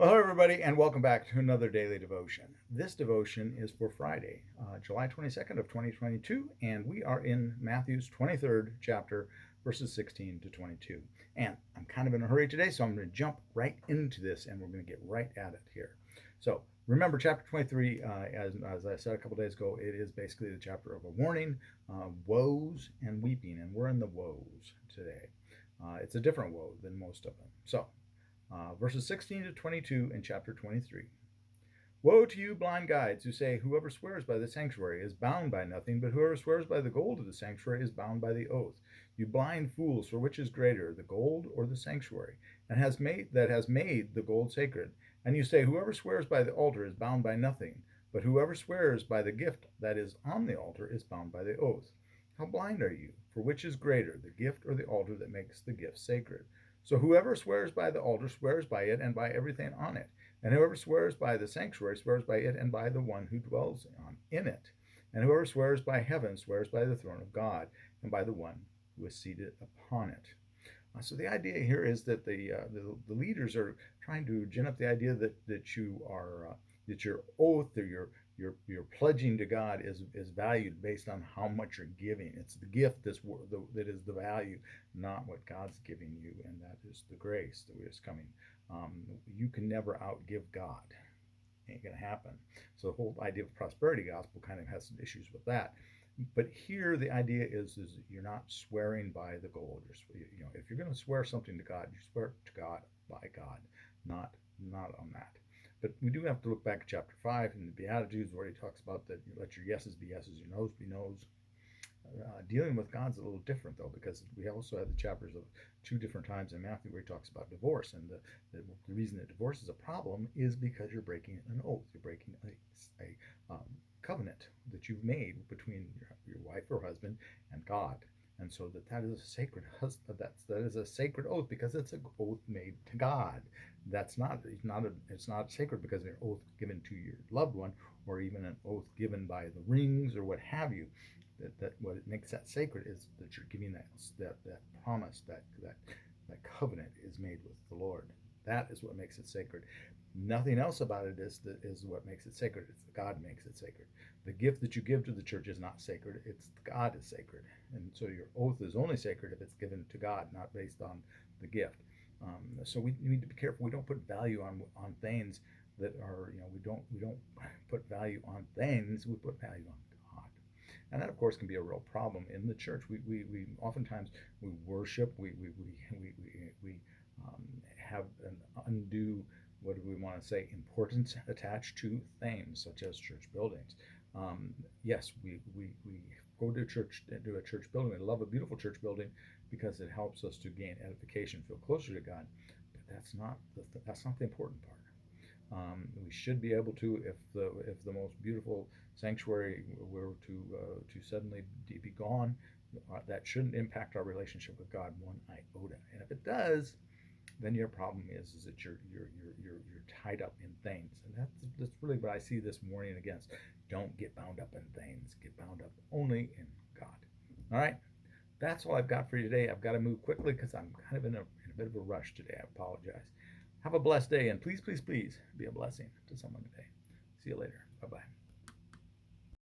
Well, hello, everybody, and welcome back to another daily devotion. This devotion is for Friday, July 22nd of 2022, and we are in Matthew's 23rd chapter, verses 16 to 22. And I'm kind of in a hurry today, so I'm going to jump right into this, and we're going to get right at it here. So remember, chapter 23, as I said a couple days ago, it is basically the chapter of a warning, woes and weeping, and we're in the woes today. It's a different woe than most of them. So verses 16 to 22 in chapter 23. Woe to you, blind guides, who say, whoever swears by the sanctuary is bound by nothing, but whoever swears by the gold of the sanctuary is bound by the oath. You blind fools, for which is greater, the gold or the sanctuary, and has made the gold sacred? And you say, whoever swears by the altar is bound by nothing, but whoever swears by the gift that is on the altar is bound by the oath. How blind are you? For which is greater, the gift or the altar that makes the gift sacred? So whoever swears by the altar swears by it and by everything on it. And whoever swears by the sanctuary swears by it and by the one who dwells in it. And whoever swears by heaven swears by the throne of God and by the one who is seated upon it. So the idea here is that the leaders are trying to gin up the idea that you are that your oath or your pledging to God is valued based on how much you're giving. It's the gift that is the value, not what God's giving you, and that is the grace that is coming. You can never outgive God. Ain't gonna happen. So the whole idea of prosperity gospel kind of has some issues with that. But here the idea is you're not swearing by the gold. If you're going to swear something to God, you swear to God by God, not on that. But we do have to look back at chapter 5 in the Beatitudes where he talks about that you let your yeses be yeses, your noes be noes. Dealing with God's a little different though, because we also have the chapters of two different times in Matthew where he talks about divorce, and the reason that divorce is a problem is because you're breaking an oath, you're breaking a covenant that you've made between your wife or husband and God, and so that is a sacred that is a sacred oath because it's an oath made to God. That's not it's not sacred because an oath given to your loved one, or even an oath given by the rings or what have you. That what it makes that sacred is that you're giving that promise, that covenant is made with the Lord. That is what makes it sacred. Nothing else about it is what makes it sacred. It's God makes it sacred. The gift that you give to the church is not sacred. It's God is sacred, and so your oath is only sacred if it's given to God, not based on the gift. So we need to be careful. We don't put value on things that are we don't put value on things. We put value on God. And that, of course, can be a real problem in the church. We oftentimes we worship, we have an undue, what do we want to say, importance attached to things such as church buildings. Yes, we go to a church building. We love a beautiful church building because it helps us to gain edification, feel closer to God. But that's not the important part. We should be able to, if the most beautiful sanctuary were to suddenly be gone, that shouldn't impact our relationship with God one iota. And if it does, then your problem is that you're tied up in things, and that's really what I see this morning against. Don't get bound up in things. Get bound up only in God. All right, that's all I've got for you today. I've got to move quickly because I'm kind of in a bit of a rush today. I apologize. Have a blessed day, and please, please, please be a blessing to someone today. See you later. Bye bye.